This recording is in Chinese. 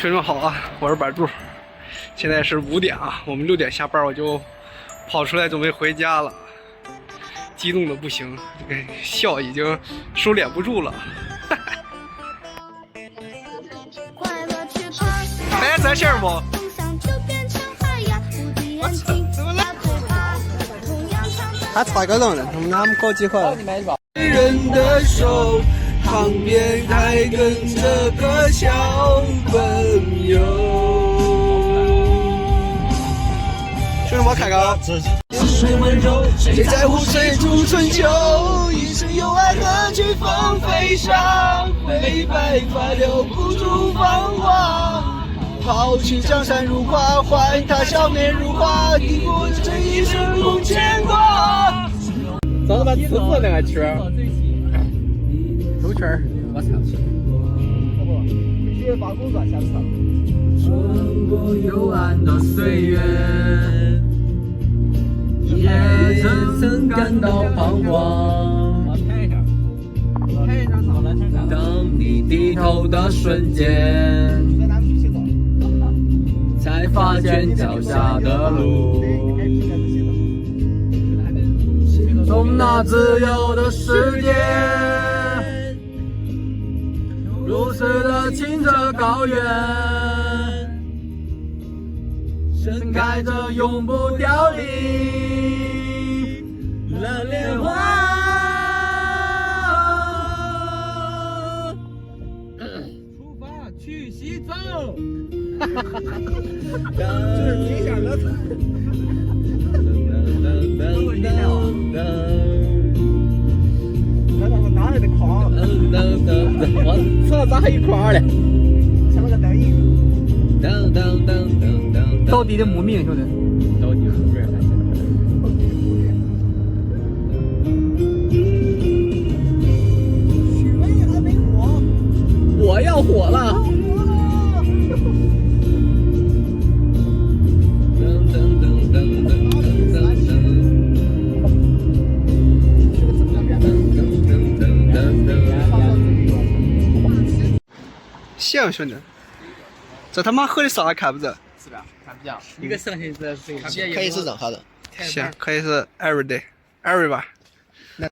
兄弟们好啊，我是百度，现在是5点啊，我们6点下班，我就跑出来准备回家了，激动的不行，这个笑已经收敛不住了。哎，咱信儿不？怎么了？还差个人呢，他们搞几盒？人的手。旁边还跟着个小朋友。兄弟们看看，谁温柔，谁在乎谁主春秋？一生有爱何惧风飞沙，悲白发留不住芳华。抛去江山如画，还他少年如花，抵不这一生空牵挂。找把吃播那个圈。周圈儿，我操！必须把工作先唱。穿过幽暗的岁月，也曾感到彷徨。当你低头的瞬间，才发现脚下的路。从那自由的世界。如此的清澈高原，盛开着永不凋零的莲花。出发去西藏。这是理想的。哪来的框？我操，咋还一块嘞？像那个灯影。到底的牧民兄弟。到底的牧民。许巍还没火，我要火了。行兄弟，这他妈喝的啥看不着？是吧？看不见。一个剩下的是可以是任何的。行，可以是 everyday，every 吧。